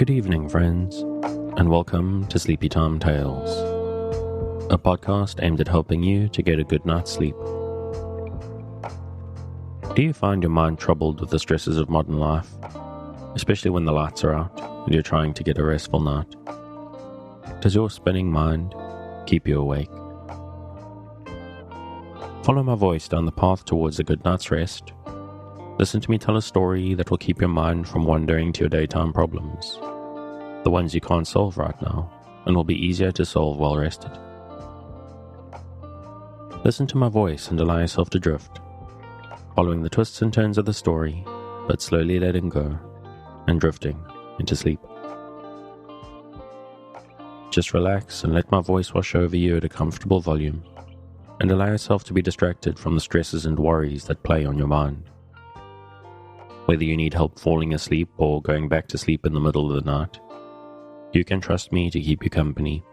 Good evening, friends, and welcome to Sleepy Time Tales, a podcast aimed at helping you to get a good night's sleep. Do you find your mind troubled with the stresses of modern life, especially when the lights are out and you're trying to get a restful night? Does your spinning mind keep you awake? Follow my voice down the path towards a good night's rest. Listen to me tell a story that will keep your mind from wandering to your daytime problems, the ones you can't solve right now, and will be easier to solve while rested. Listen to my voice and allow yourself to drift, following the twists and turns of the story, but slowly letting go and drifting into sleep. Just relax and let my voice wash over you at a comfortable volume, and allow yourself to be distracted from the stresses and worries that play on your mind. Whether you need help falling asleep or going back to sleep in the middle of the night, you can trust me to keep you company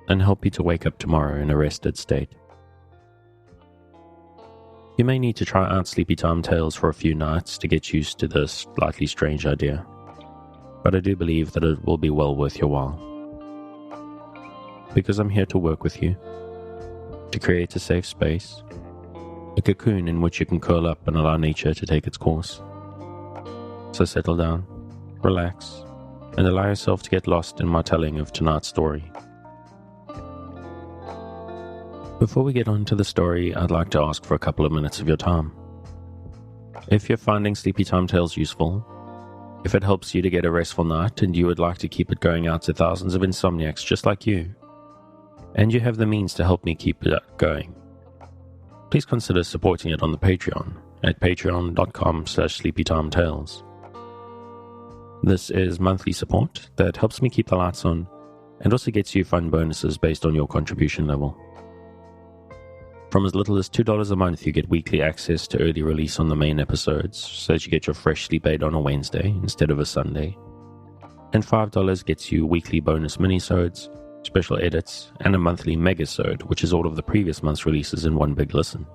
and help you to wake up tomorrow in a rested state. You may need to try out Sleepy Time Tales for a few nights to get used to this slightly strange idea, but I do believe that it will be well worth your while. Because I'm here to work with you, to create a safe space, a cocoon in which you can curl up and allow nature to take its course. So settle down, relax, and allow yourself to get lost in my telling of tonight's story. Before we get on to the story, I'd like to ask for a couple of minutes of your time. If you're finding Sleepy Time Tales useful, if it helps you to get a restful night and you would like to keep it going out to thousands of insomniacs just like you, and you have the means to help me keep it going, please consider supporting it on the Patreon at patreon.com/sleepytimetales. This is monthly support that helps me keep the lights on and also gets you fun bonuses based on your contribution level. From as little as $2 a month, you get weekly access to early release on the main episodes so that you get your fresh sleep aid on a Wednesday instead of a Sunday. And $5 gets you weekly bonus minisodes, special edits, and a monthly megasode, which is all of the previous month's releases in one big listen.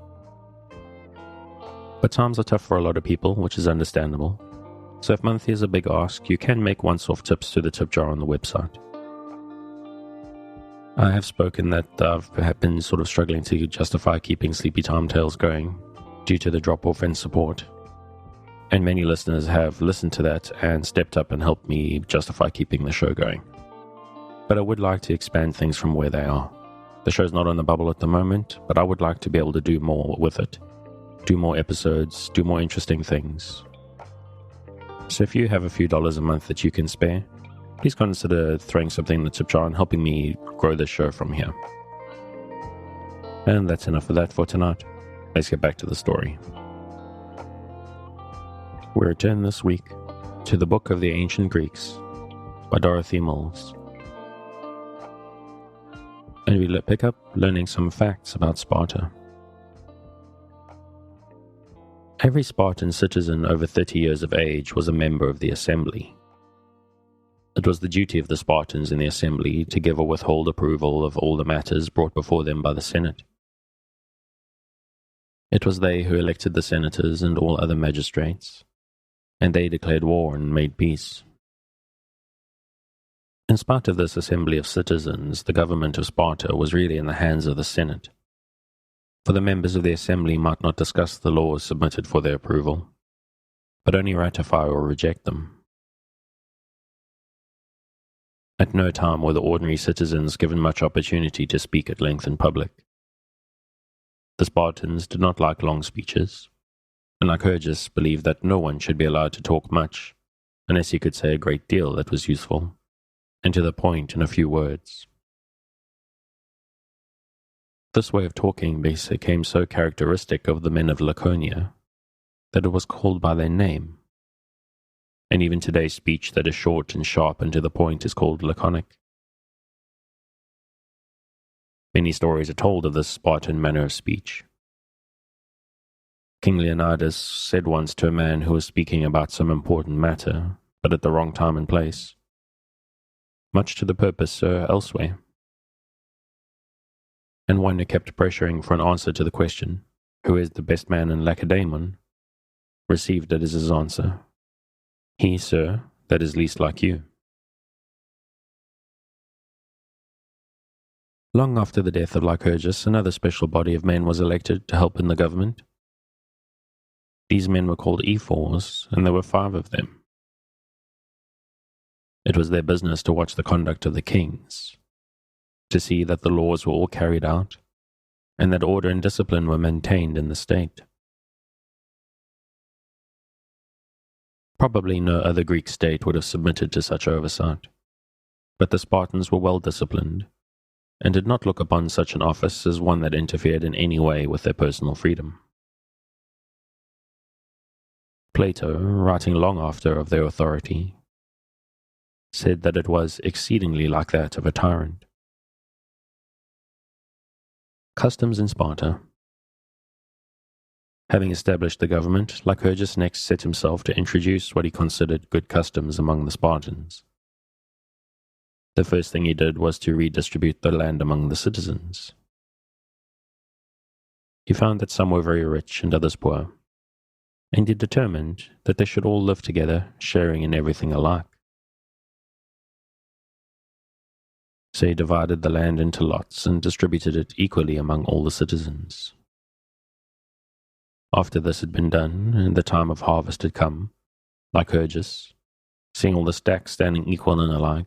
But times are tough for a lot of people, which is understandable. So if monthly is a big ask, you can make once-off tips through the tip jar on the website. I have spoken that I've been sort of struggling to justify keeping Sleepy Time Tales going due to the drop-off in support. And many listeners have listened to that and stepped up and helped me justify keeping the show going. But I would like to expand things from where they are. The show's not on the bubble at the moment, but I would like to be able to do more with it. Do more episodes, do more interesting things. So if you have a few dollars a month that you can spare, please consider throwing something in the tip jar and helping me grow the show from here. And that's enough of that for tonight. Let's get back to the story. We return this week to the Book of the Ancient Greeks by Dorothy Mills. And we pick up learning some facts about Sparta. Every Spartan citizen over 30 years of age was a member of the assembly. It was the duty of the Spartans in the assembly to give or withhold approval of all the matters brought before them by the Senate. It was they who elected the senators and all other magistrates, and they declared war and made peace. In spite of this assembly of citizens, the government of Sparta was really in the hands of the Senate, for the members of the assembly might not discuss the laws submitted for their approval, but only ratify or reject them. At no time were the ordinary citizens given much opportunity to speak at length in public. The Spartans did not like long speeches, and Lycurgus believed that no one should be allowed to talk much, unless he could say a great deal that was useful, and to the point in a few words. This way of talking became so characteristic of the men of Laconia that it was called by their name. And even today's speech that is short and sharp and to the point is called laconic. Many stories are told of this Spartan manner of speech. King Leonidas said once to a man who was speaking about some important matter, but at the wrong time and place, "Much to the purpose, sir, elsewhere." And one who kept pressuring for an answer to the question, "Who is the best man in Lacedaemon?" received it as his answer, "He, sir, that is least like you." Long after the death of Lycurgus, another special body of men was elected to help in the government. These men were called ephors, and there were 5 of them. It was their business to watch the conduct of the kings, to see that the laws were all carried out, and that order and discipline were maintained in the state. Probably no other Greek state would have submitted to such oversight, but the Spartans were well disciplined, and did not look upon such an office as one that interfered in any way with their personal freedom. Plato, writing long after of their authority, said that it was exceedingly like that of a tyrant. Customs in Sparta. Having established the government, Lycurgus next set himself to introduce what he considered good customs among the Spartans. The first thing he did was to redistribute the land among the citizens. He found that some were very rich and others poor, and he determined that they should all live together, sharing in everything alike. So he divided the land into lots and distributed it equally among all the citizens. After this had been done, and the time of harvest had come, Lycurgus, seeing all the stacks standing equal and alike,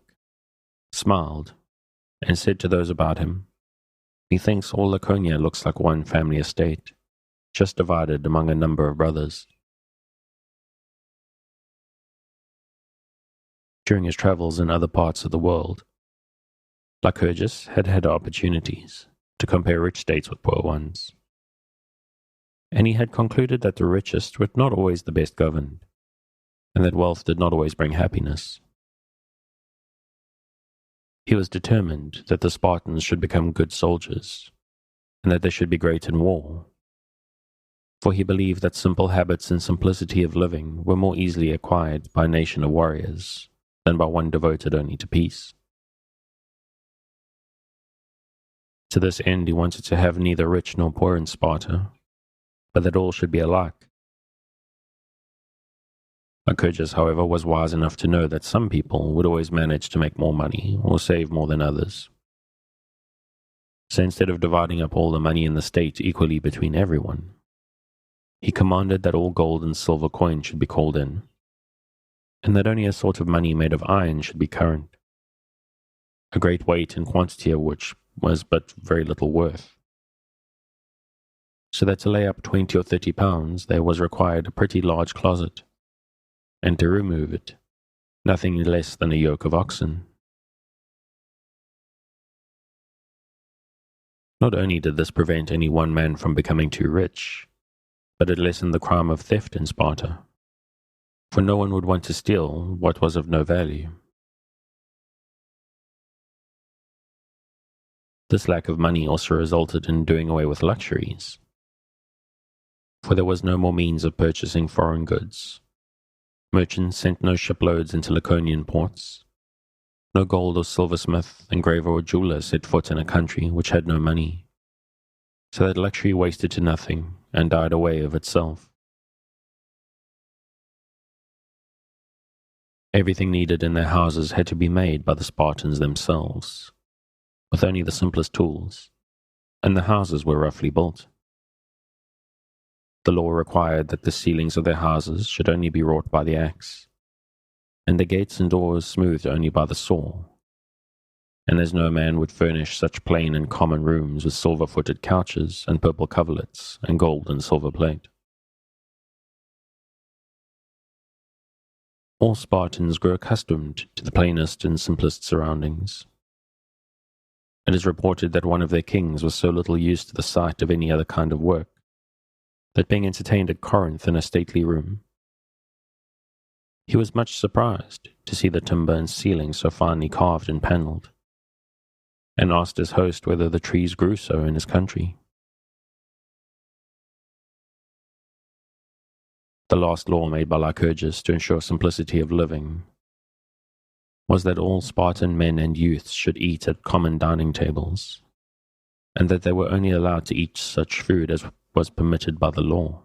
smiled, and said to those about him, "Methinks all Laconia looks like one family estate, just divided among a number of brothers." During his travels in other parts of the world, Lycurgus had had opportunities to compare rich states with poor ones, and he had concluded that the richest were not always the best governed, and that wealth did not always bring happiness. He was determined that the Spartans should become good soldiers, and that they should be great in war, for he believed that simple habits and simplicity of living were more easily acquired by a nation of warriors than by one devoted only to peace. To this end he wanted to have neither rich nor poor in Sparta, but that all should be alike. Lycurgus, however, was wise enough to know that some people would always manage to make more money or save more than others. So instead of dividing up all the money in the state equally between everyone, he commanded that all gold and silver coin should be called in, and that only a sort of money made of iron should be current, a great weight and quantity of which was but very little worth. So that to lay up 20 or 30 pounds there was required a pretty large closet, and to remove it, nothing less than a yoke of oxen. Not only did this prevent any one man from becoming too rich, but it lessened the crime of theft in Sparta, for no one would want to steal what was of no value. This lack of money also resulted in doing away with luxuries, for there was no more means of purchasing foreign goods. Merchants sent no shiploads into Laconian ports. No gold or silversmith, engraver or jeweler set foot in a country which had no money, so that luxury wasted to nothing and died away of itself. Everything needed in their houses had to be made by the Spartans themselves, with only the simplest tools, and the houses were roughly built. The law required that the ceilings of their houses should only be wrought by the axe, and the gates and doors smoothed only by the saw, and as no man would furnish such plain and common rooms with silver-footed couches and purple coverlets and gold and silver plate. All Spartans grew accustomed to the plainest and simplest surroundings. It is reported that one of their kings was so little used to the sight of any other kind of work, that being entertained at Corinth in a stately room, he was much surprised to see the timber and ceiling so finely carved and panelled, and asked his host whether the trees grew so in his country. The last law made by Lycurgus to ensure simplicity of living was that all Spartan men and youths should eat at common dining tables, and that they were only allowed to eat such food as was permitted by the law.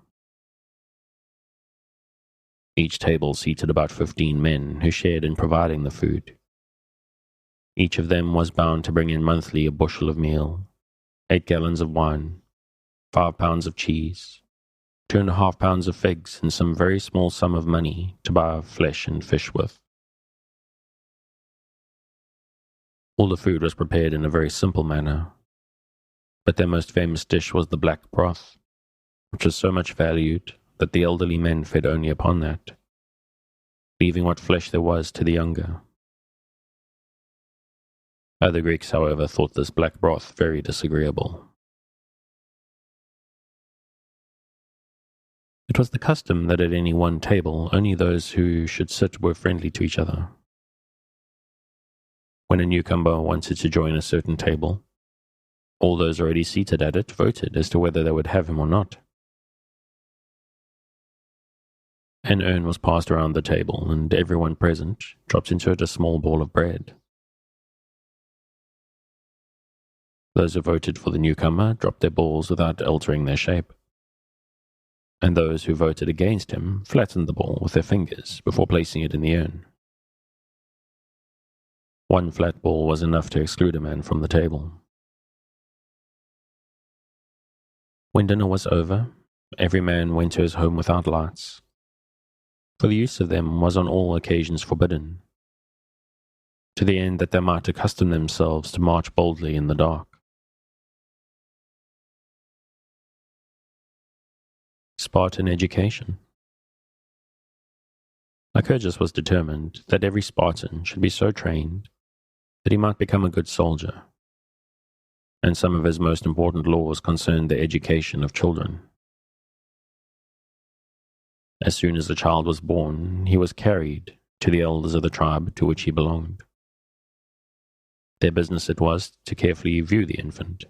Each table seated about 15 men who shared in providing the food, Each of them was bound to bring in monthly a bushel of meal, 8 gallons of wine, 5 pounds of cheese, 2.5 pounds of figs, and some very small sum of money to buy flesh and fish with. All the food was prepared in a very simple manner, but their most famous dish was the black broth, which was so much valued that the elderly men fed only upon that, leaving what flesh there was to the younger. Other Greeks, however, thought this black broth very disagreeable. It was the custom that at any one table only those who should sit were friendly to each other. When a newcomer wanted to join a certain table, all those already seated at it voted as to whether they would have him or not. An urn was passed around the table, and everyone present dropped into it a small ball of bread. Those who voted for the newcomer dropped their balls without altering their shape, and those who voted against him flattened the ball with their fingers before placing it in the urn. One flat ball was enough to exclude a man from the table. When dinner was over, every man went to his home without lights, for the use of them was on all occasions forbidden, to the end that they might accustom themselves to march boldly in the dark. Spartan education. Lycurgus was determined that every Spartan should be so trained that he might become a good soldier, and some of his most important laws concerned the education of children. As soon as the child was born, he was carried to the elders of the tribe to which he belonged. Their business it was to carefully view the infant,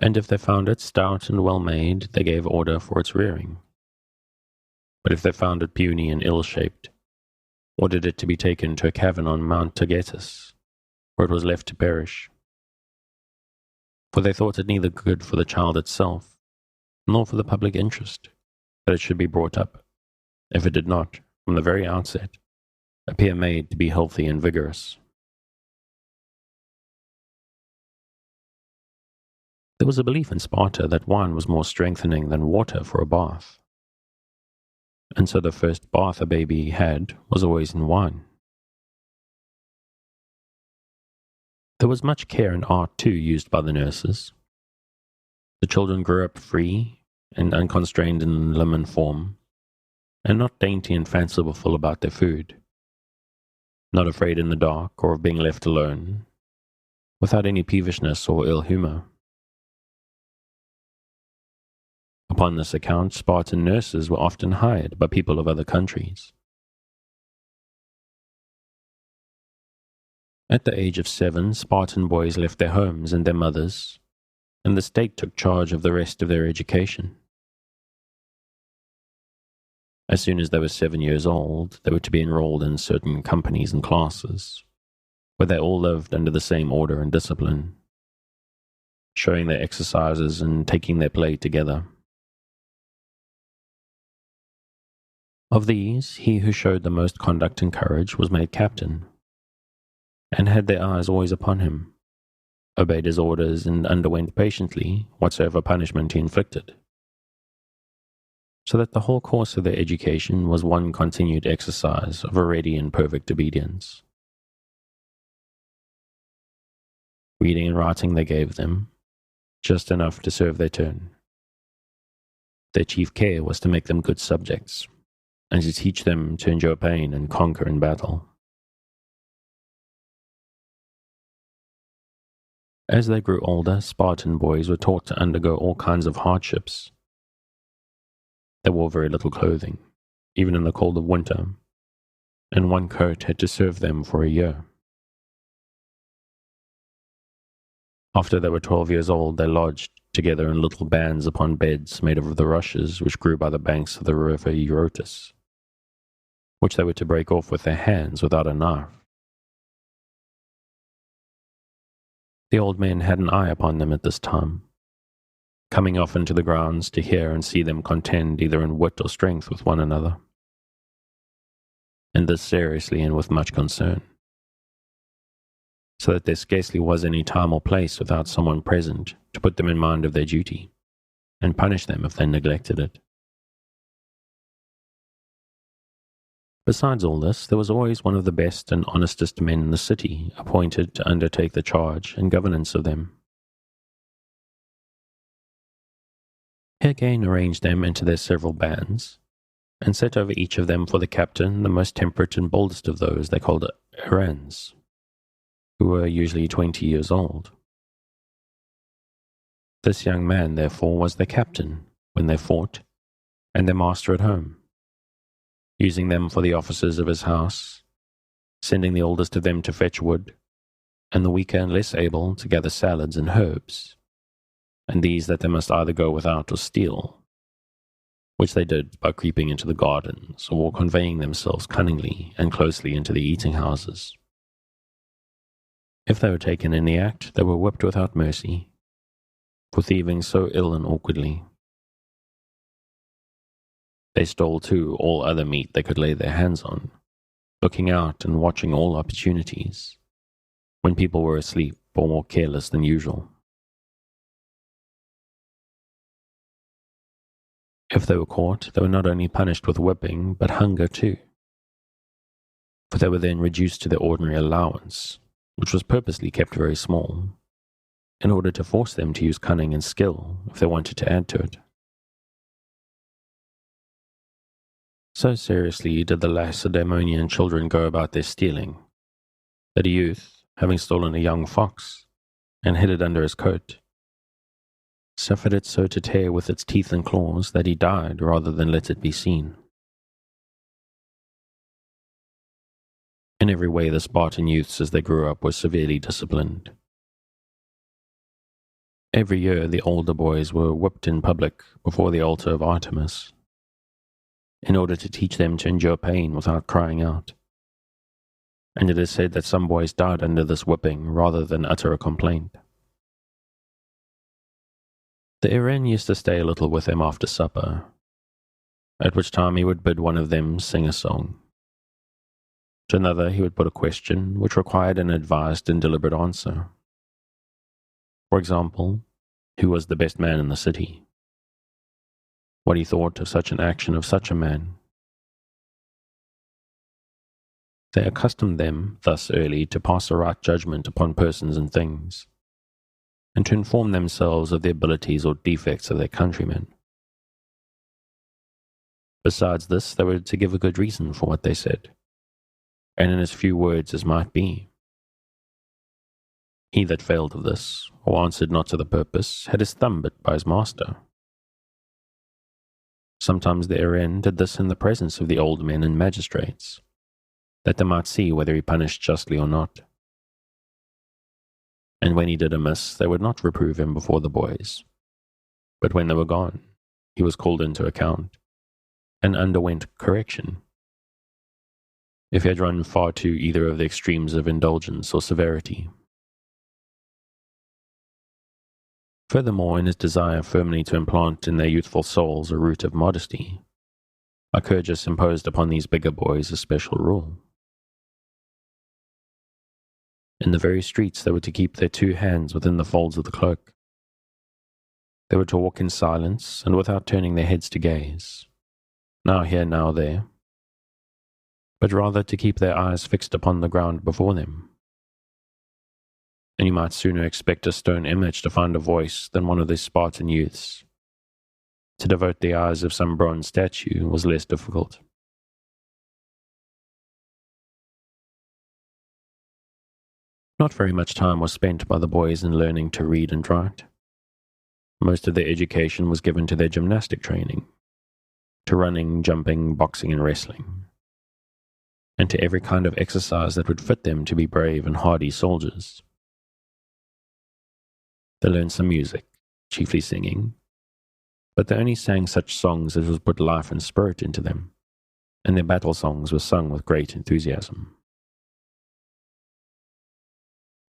and if they found it stout and well made, they gave order for its rearing. But if they found it puny and ill-shaped, ordered it to be taken to a cavern on Mount Taygetus, where it was left to perish. For they thought it neither good for the child itself, nor for the public interest, that it should be brought up, if it did not, from the very outset, appear made to be healthy and vigorous. There was a belief in Sparta that wine was more strengthening than water for a bath, and so the first bath a baby had was always in wine. There was much care and art too used by the nurses. The children grew up free and unconstrained in limb and form, and not dainty and fanciful about their food, not afraid in the dark or of being left alone, without any peevishness or ill humor. Upon this account, Spartan nurses were often hired by people of other countries. At the age of 7, Spartan boys left their homes and their mothers, and the state took charge of the rest of their education. As soon as they were 7 years old, they were to be enrolled in certain companies and classes, where they all lived under the same order and discipline, showing their exercises and taking their play together. Of these, he who showed the most conduct and courage was made captain, and had their eyes always upon him, obeyed his orders, and underwent patiently whatsoever punishment he inflicted, so that the whole course of their education was one continued exercise of a ready and perfect obedience. Reading and writing they gave them, just enough to serve their turn. Their chief care was to make them good subjects, and to teach them to endure pain and conquer in battle. As they grew older, Spartan boys were taught to undergo all kinds of hardships. They wore very little clothing, even in the cold of winter, and one coat had to serve them for a year. After they were 12 years old, they lodged together in little bands upon beds made of the rushes which grew by the banks of the river Eurotas, which they were to break off with their hands without a knife. The old men had an eye upon them at this time, coming often to the grounds to hear and see them contend either in wit or strength with one another, and this seriously and with much concern. so that there scarcely was any time or place without someone present to put them in mind of their duty, and punish them if they neglected it. Besides all this, there was always one of the best and honestest men in the city appointed to undertake the charge and governance of them. He again arranged them into their several bands, and set over each of them for the captain the most temperate and boldest of those they called errans, who were usually 20 years old. This young man, therefore, was their captain when they fought, and their master at home, using them for the offices of his house, sending the oldest of them to fetch wood, and the weaker and less able to gather salads and herbs, and these that they must either go without or steal, which they did by creeping into the gardens or conveying themselves cunningly and closely into the eating houses. If they were taken in the act, they were whipped without mercy, for thieving so ill and awkwardly. They stole, too, all other meat they could lay their hands on, looking out and watching all opportunities, when people were asleep or more careless than usual. If they were caught, they were not only punished with whipping, but hunger too, for they were then reduced to their ordinary allowance, which was purposely kept very small, in order to force them to use cunning and skill if they wanted to add to it. So seriously did the Lacedaemonian children go about their stealing, that a youth, having stolen a young fox, and hid it under his coat, suffered it so to tear with its teeth and claws that he died rather than let it be seen. In every way the Spartan youths as they grew up were severely disciplined. Every year the older boys were whipped in public before the altar of Artemis, in order to teach them to endure pain without crying out. And it is said that some boys died under this whipping rather than utter a complaint. The Iren used to stay a little with them after supper, at which time he would bid one of them sing a song. To another he would put a question which required an advised and deliberate answer. For example, who was the best man in the city? What he thought of such an action of such a man. They accustomed them thus early to pass a right judgment upon persons and things, and to inform themselves of the abilities or defects of their countrymen. Besides this, they were to give a good reason for what they said, and in as few words as might be. He that failed of this, or answered not to the purpose, had his thumb bit by his master. Sometimes the Iren did this in the presence of the old men and magistrates, that they might see whether he punished justly or not. And when he did amiss, they would not reprove him before the boys, but when they were gone, he was called into account, and underwent correction, if he had run far to either of the extremes of indulgence or severity. Furthermore, in his desire firmly to implant in their youthful souls a root of modesty, Lycurgus imposed upon these bigger boys a special rule. In the very streets they were to keep their two hands within the folds of the cloak. They were to walk in silence and without turning their heads to gaze, now here, now there, but rather to keep their eyes fixed upon the ground before them. And you might sooner expect a stone image to find a voice than one of these Spartan youths. To devote the eyes of some bronze statue was less difficult. Not very much time was spent by the boys in learning to read and write. Most of their education was given to their gymnastic training, to running, jumping, boxing, and wrestling, and to every kind of exercise that would fit them to be brave and hardy soldiers. They learned some music, chiefly singing, but they only sang such songs as would put life and spirit into them, and their battle songs were sung with great enthusiasm.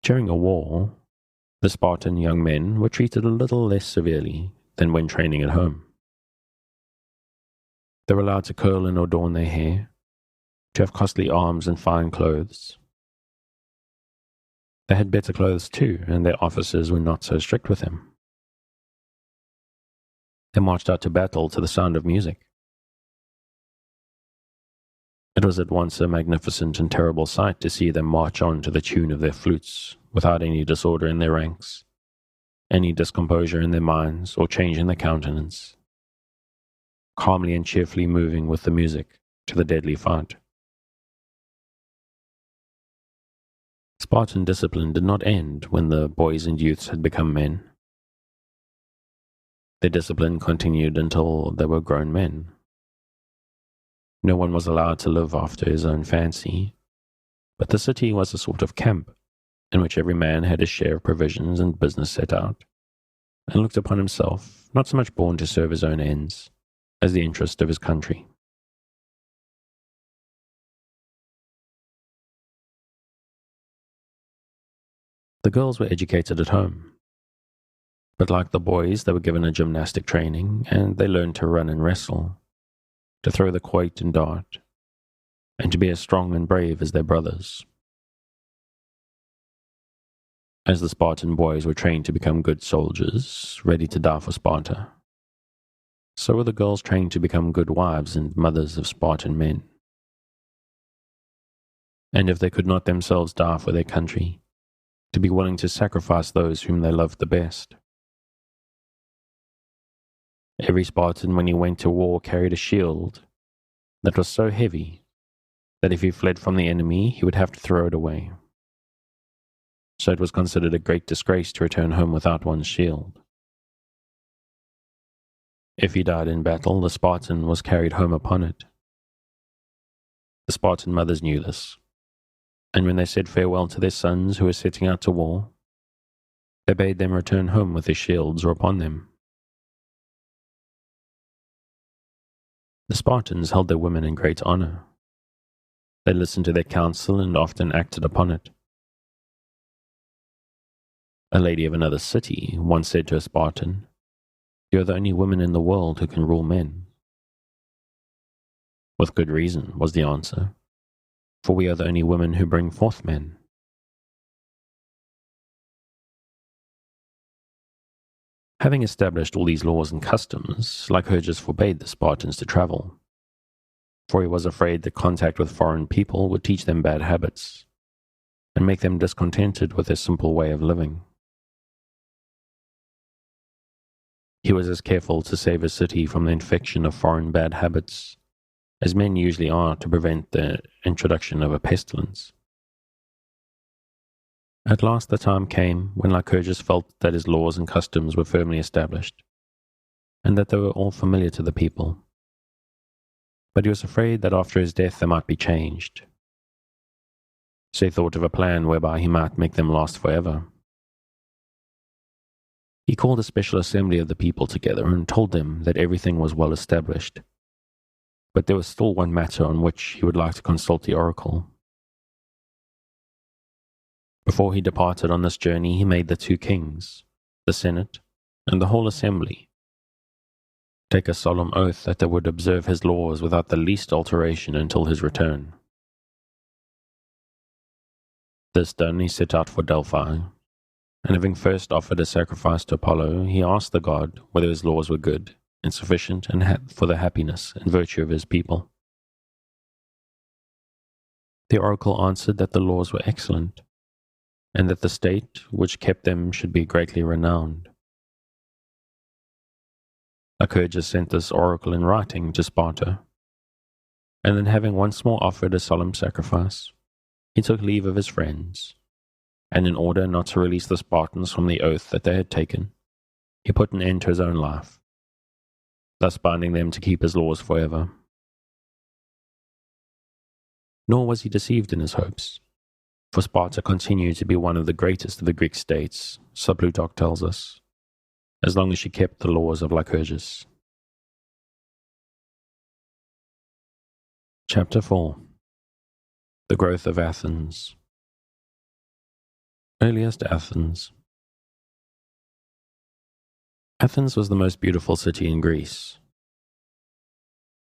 During a war, the Spartan young men were treated a little less severely than when training at home. They were allowed to curl and adorn their hair, to have costly arms and fine clothes. They had better clothes too, and their officers were not so strict with them. They marched out to battle to the sound of music. It was at once a magnificent and terrible sight to see them march on to the tune of their flutes, without any disorder in their ranks, any discomposure in their minds, or change in their countenance, calmly and cheerfully moving with the music to the deadly fight. Spartan discipline did not end when the boys and youths had become men. Their discipline continued until they were grown men. No one was allowed to live after his own fancy, but the city was a sort of camp in which every man had his share of provisions and business set out, and looked upon himself not so much born to serve his own ends as the interest of his country. The girls were educated at home, but like the boys, they were given a gymnastic training, and they learned to run and wrestle, to throw the quoit and dart, and to be as strong and brave as their brothers. As the Spartan boys were trained to become good soldiers, ready to die for Sparta, so were the girls trained to become good wives and mothers of Spartan men. And if they could not themselves die for their country, to be willing to sacrifice those whom they loved the best. Every Spartan, when he went to war, carried a shield that was so heavy that if he fled from the enemy, he would have to throw it away. So it was considered a great disgrace to return home without one's shield. If he died in battle, the Spartan was carried home upon it. The Spartan mothers knew this, and when they said farewell to their sons who were setting out to war, they bade them return home with their shields or upon them. The Spartans held their women in great honor. They listened to their counsel and often acted upon it. A lady of another city once said to a Spartan, "You are the only woman in the world who can rule men." With good reason, was the answer, for we are the only women who bring forth men. Having established all these laws and customs, Lycurgus forbade the Spartans to travel, for he was afraid that contact with foreign people would teach them bad habits and make them discontented with their simple way of living. He was as careful to save his city from the infection of foreign bad habits as men usually are to prevent the introduction of a pestilence. At last the time came when Lycurgus felt that his laws and customs were firmly established, and that they were all familiar to the people. But he was afraid that after his death they might be changed. So he thought of a plan whereby he might make them last forever. He called a special assembly of the people together and told them that everything was well established, but there was still one matter on which he would like to consult the oracle. Before he departed on this journey, he made the 2 kings, the Senate, and the whole assembly take a solemn oath that they would observe his laws without the least alteration until his return. This done, he set out for Delphi, and having first offered a sacrifice to Apollo, he asked the god whether his laws were good and sufficient for the happiness and virtue of his people. The oracle answered that the laws were excellent, and that the state which kept them should be greatly renowned. Lycurgus sent this oracle in writing to Sparta, and then having once more offered a solemn sacrifice, he took leave of his friends, and in order not to release the Spartans from the oath that they had taken, he put an end to his own life, thus binding them to keep his laws forever. Nor was he deceived in his hopes, for Sparta continued to be one of the greatest of the Greek states, so Plutarch tells us, as long as she kept the laws of Lycurgus. Chapter 4. The Growth of Athens. Earliest Athens. Athens was the most beautiful city in Greece.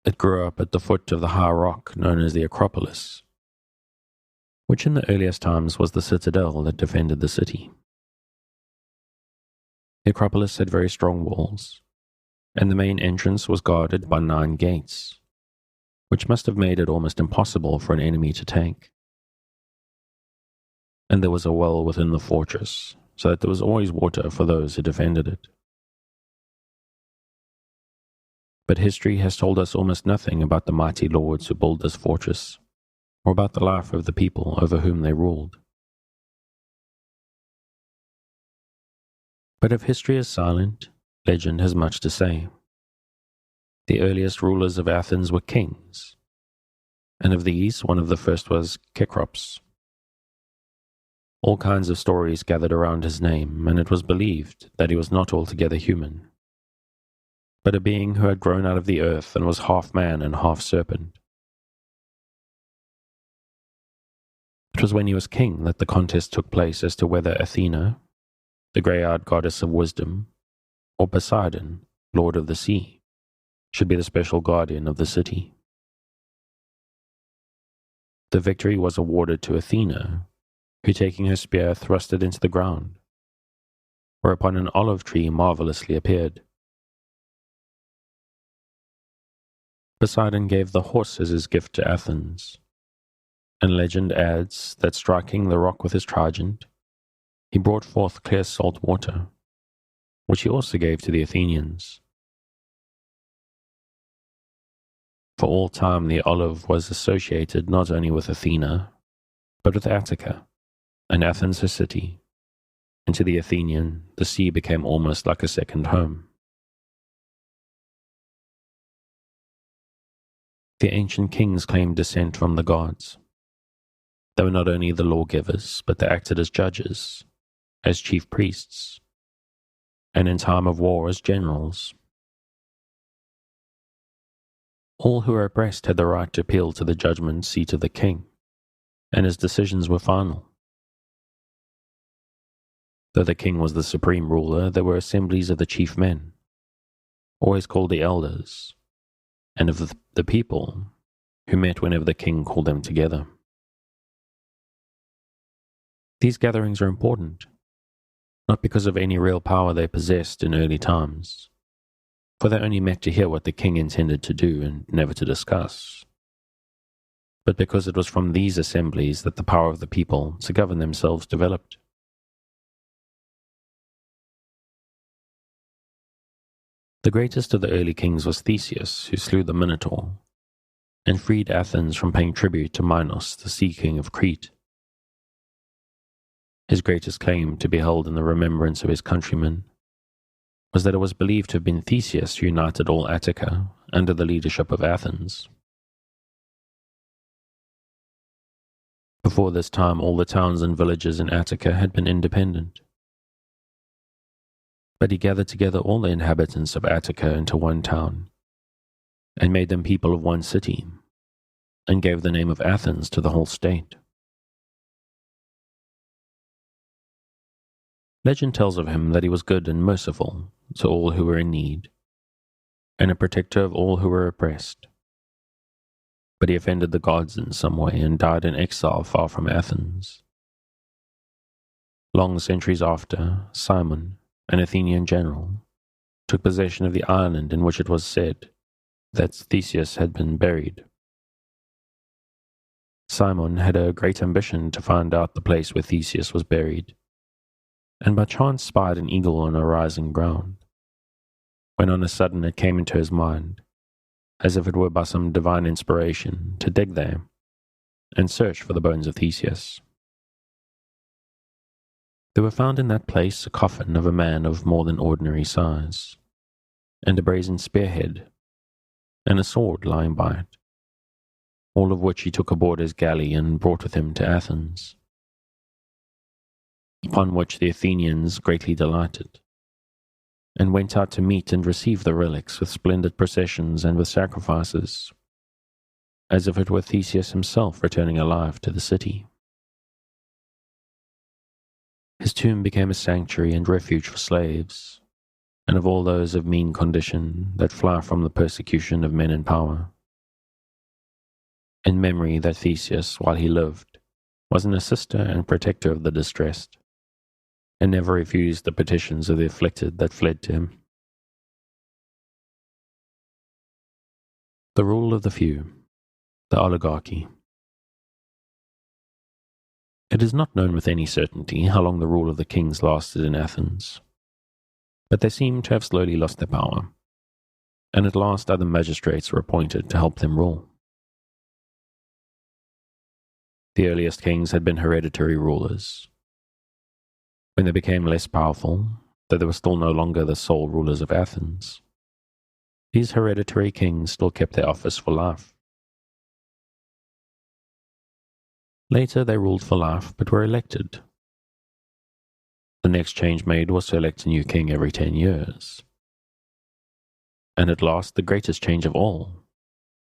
It grew up at the foot of the high rock known as the Acropolis, which in the earliest times was the citadel that defended the city. The Acropolis had very strong walls, and the main entrance was guarded by 9 gates, which must have made it almost impossible for an enemy to take. And there was a well within the fortress, so that there was always water for those who defended it. But history has told us almost nothing about the mighty lords who built this fortress, or about the life of the people over whom they ruled. But if history is silent, legend has much to say. The earliest rulers of Athens were kings, and of these, one of the first was Cecrops. All kinds of stories gathered around his name, and it was believed that he was not altogether human, but a being who had grown out of the earth and was half man and half serpent. It was when he was king that the contest took place as to whether Athena, the grey-eyed goddess of wisdom, or Poseidon, lord of the sea, should be the special guardian of the city. The victory was awarded to Athena, who, taking her spear, thrust it into the ground, whereupon an olive tree marvelously appeared. Poseidon gave the horse as his gift to Athens, and legend adds that, striking the rock with his trident, he brought forth clear salt water, which he also gave to the Athenians. For all time the olive was associated not only with Athena, but with Attica, and Athens her city, and to the Athenian the sea became almost like a second home. The ancient kings claimed descent from the gods. They were not only the lawgivers, but they acted as judges, as chief priests, and in time of war as generals. All who were oppressed had the right to appeal to the judgment seat of the king, and his decisions were final. Though the king was the supreme ruler, there were assemblies of the chief men, always called the elders, and of the people, who met whenever the king called them together. These gatherings are important, not because of any real power they possessed in early times, for they only met to hear what the king intended to do and never to discuss, but because it was from these assemblies that the power of the people to govern themselves developed. The greatest of the early kings was Theseus, who slew the Minotaur, and freed Athens from paying tribute to Minos, the sea king of Crete. His greatest claim to be held in the remembrance of his countrymen was that it was believed to have been Theseus who united all Attica under the leadership of Athens. Before this time, all the towns and villages in Attica had been independent. But he gathered together all the inhabitants of Attica into one town, and made them people of one city, and gave the name of Athens to the whole state. Legend tells of him that he was good and merciful to all who were in need, and a protector of all who were oppressed. But he offended the gods in some way and died in exile far from Athens. Long centuries after, Cimon, an Athenian general, took possession of the island in which it was said that Theseus had been buried. Cimon had a great ambition to find out the place where Theseus was buried, and by chance spied an eagle on a rising ground, when on a sudden it came into his mind, as if it were by some divine inspiration, to dig there and search for the bones of Theseus. There were found in that place a coffin of a man of more than ordinary size, and a brazen spearhead, and a sword lying by it, all of which he took aboard his galley and brought with him to Athens. Upon which the Athenians greatly delighted, and went out to meet and receive the relics with splendid processions and with sacrifices, as if it were Theseus himself returning alive to the city. His tomb became a sanctuary and refuge for slaves, and of all those of mean condition that fly from the persecution of men in power. In memory that Theseus, while he lived, was an assister and protector of the distressed, and never refused the petitions of the afflicted that fled to him. The rule of the few, the oligarchy. It is not known with any certainty how long the rule of the kings lasted in Athens, but they seem to have slowly lost their power, and at last other magistrates were appointed to help them rule. The earliest kings had been hereditary rulers. When they became less powerful, though they were still no longer the sole rulers of Athens, these hereditary kings still kept their office for life. Later they ruled for life, but were elected. The next change made was to elect a new king every 10 years. And at last the greatest change of all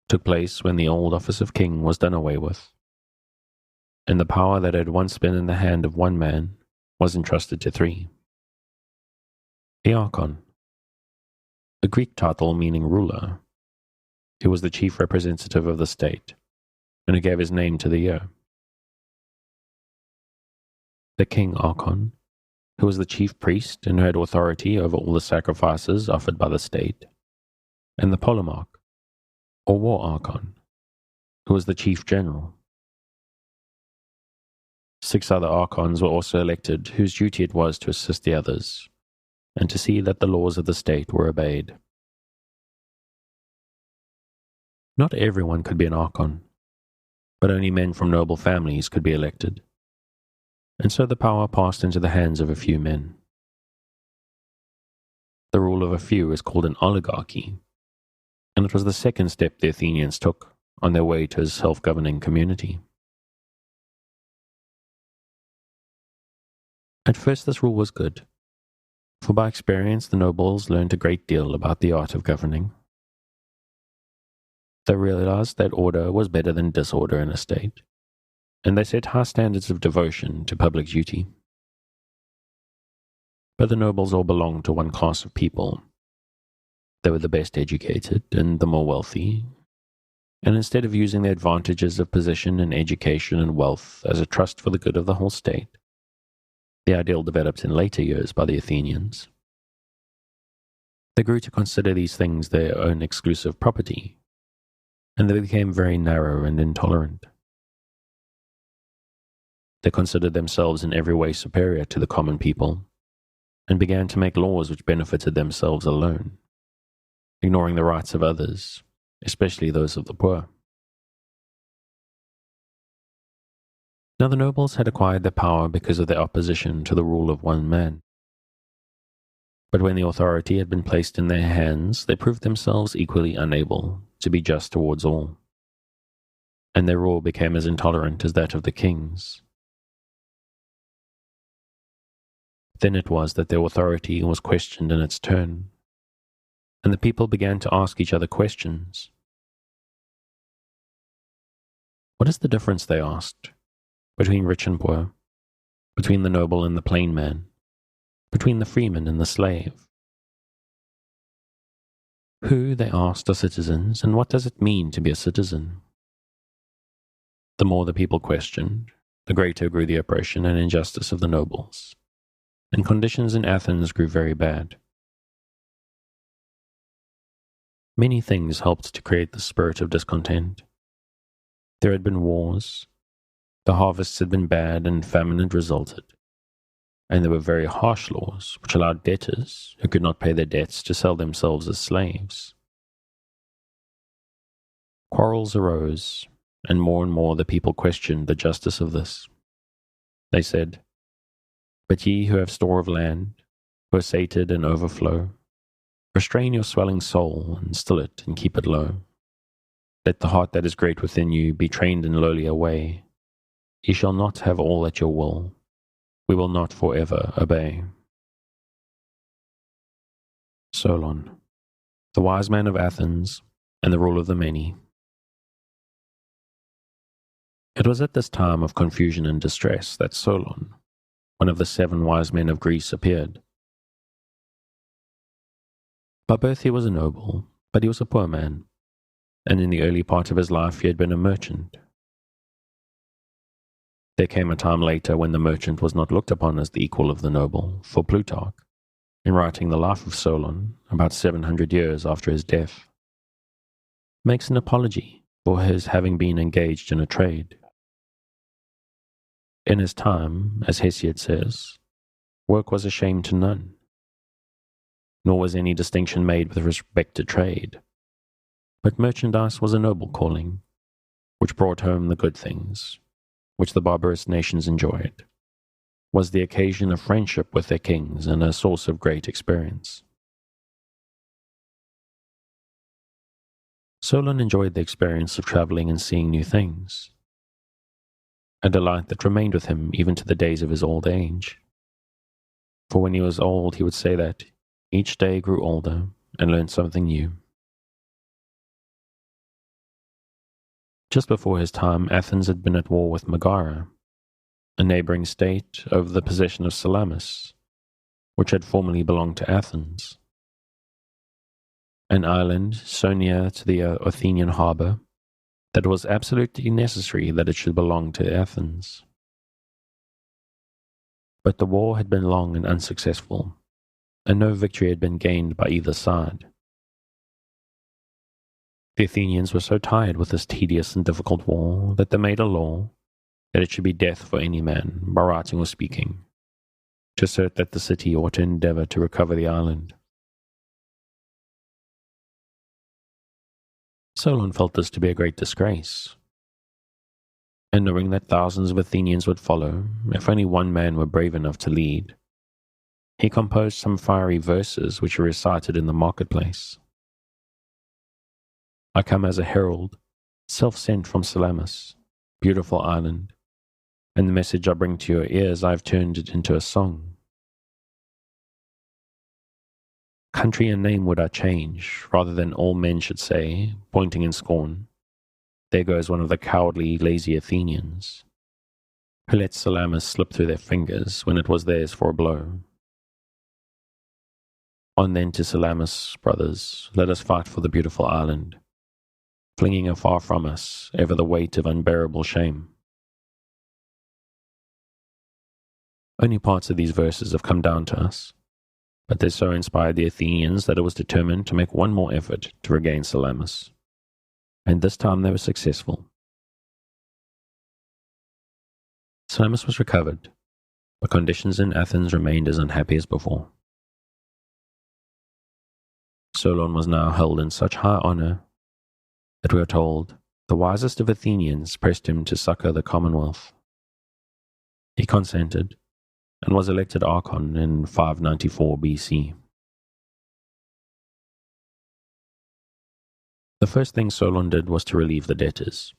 took place when the old office of king was done away with, and the power that had once been in the hand of one man was entrusted to 3. The archon, a Greek title meaning ruler, who was the chief representative of the state, and who gave his name to the year. The king archon, who was the chief priest and who had authority over all the sacrifices offered by the state, and the polemarch, or war archon, who was the chief general. 6 other archons were also elected, whose duty it was to assist the others, and to see that the laws of the state were obeyed. Not everyone could be an archon, but only men from noble families could be elected, and so the power passed into the hands of a few men. The rule of a few is called an oligarchy, and it was the second step the Athenians took on their way to a self-governing community. At first this rule was good, for by experience the nobles learned a great deal about the art of governing. They realized that order was better than disorder in a state, and they set high standards of devotion to public duty. But the nobles all belonged to one class of people. They were the best educated and the more wealthy, and instead of using the advantages of position and education and wealth as a trust for the good of the whole state, the ideal developed in later years by the Athenians, they grew to consider these things their own exclusive property, and they became very narrow and intolerant. They considered themselves in every way superior to the common people, and began to make laws which benefited themselves alone, ignoring the rights of others, especially those of the poor. Now the nobles had acquired their power because of their opposition to the rule of one man. But when the authority had been placed in their hands, they proved themselves equally unable to be just towards all, and their rule became as intolerant as that of the kings. Then it was that their authority was questioned in its turn, and the people began to ask each other questions. What is the difference, they asked, between rich and poor, between the noble and the plain man, between the freeman and the slave? Who, they asked, are citizens, and what does it mean to be a citizen? The more the people questioned, the greater grew the oppression and injustice of the nobles, and conditions in Athens grew very bad. Many things helped to create the spirit of discontent. There had been wars, the harvests had been bad, and famine had resulted, and there were very harsh laws which allowed debtors who could not pay their debts to sell themselves as slaves. Quarrels arose, and more the people questioned the justice of this. They said, "But ye who have store of land, who are sated and overflow, restrain your swelling soul, and still it, and keep it low. Let the heart that is great within you be trained in lowlier way. Ye shall not have all at your will. We will not forever obey." Solon, the wise man of Athens, and the rule of the many. It was at this time of confusion and distress that Solon, one of the 7 wise men of Greece, appeared. By birth he was a noble, but he was a poor man, and in the early part of his life he had been a merchant. There came a time later when the merchant was not looked upon as the equal of the noble, for Plutarch, in writing the life of Solon, about 700 years after his death, makes an apology for his having been engaged in a trade. In his time, as Hesiod says, work was a shame to none, nor was any distinction made with respect to trade, but merchandise was a noble calling, which brought home the good things, which the barbarous nations enjoyed, was the occasion of friendship with their kings and a source of great experience. Solon enjoyed the experience of traveling and seeing new things, a delight that remained with him even to the days of his old age. For when he was old, he would say that each day grew older and learned something new. Just before his time, Athens had been at war with Megara, a neighboring state over the possession of Salamis, which had formerly belonged to Athens, an island so near to the Athenian harbor that it was absolutely necessary that it should belong to Athens. But the war had been long and unsuccessful, and no victory had been gained by either side. The Athenians were so tired with this tedious and difficult war that they made a law that it should be death for any man, by writing or speaking, to assert that the city ought to endeavor to recover the island. Solon felt this to be a great disgrace, and knowing that thousands of Athenians would follow, if only one man were brave enough to lead, he composed some fiery verses which he recited in the marketplace. I come as a herald, self-sent from Salamis, beautiful island, and the message I bring to your ears I have turned it into a song. Country and name would I change, rather than all men should say, pointing in scorn, there goes one of the cowardly, lazy Athenians, who let Salamis slip through their fingers when it was theirs for a blow. On then to Salamis, brothers, let us fight for the beautiful island, flinging afar from us ever the weight of unbearable shame. Only parts of these verses have come down to us, but they so inspired the Athenians that it was determined to make one more effort to regain Salamis, and this time they were successful. Salamis was recovered, but conditions in Athens remained as unhappy as before. Solon was now held in such high honor that we are told the wisest of Athenians pressed him to succor the commonwealth. He consented, and was elected Archon in 594 BC. The first thing Solon did was to relieve the debtors.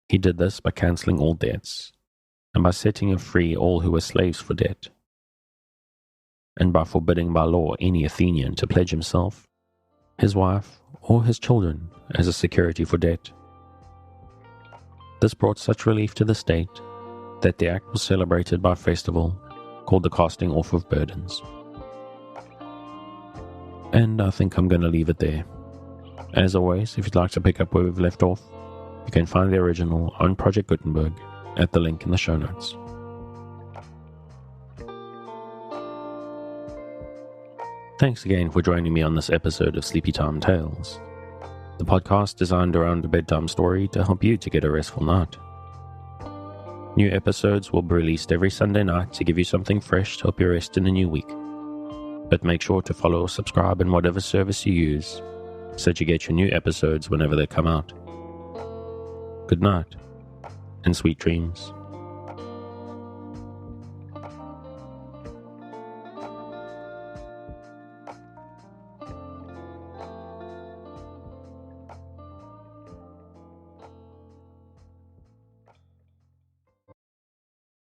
He did this by cancelling all debts, and by setting free all who were slaves for debt, and by forbidding by law any Athenian to pledge himself, his wife, or his children as a security for debt. This brought such relief to the state that the act was celebrated by a festival called the casting off of burdens. And I think I'm going to leave it there. As always, if you'd like to pick up where we've left off, you can find the original on Project Gutenberg at the link in the show notes. Thanks again for joining me on this episode of Sleepy Time Tales, the podcast designed around a bedtime story to help you to get a restful night. New episodes will be released every Sunday night to give you something fresh to help you rest in a new week. But make sure to follow or subscribe in whatever service you use, so that you get your new episodes whenever they come out. Good night, and sweet dreams.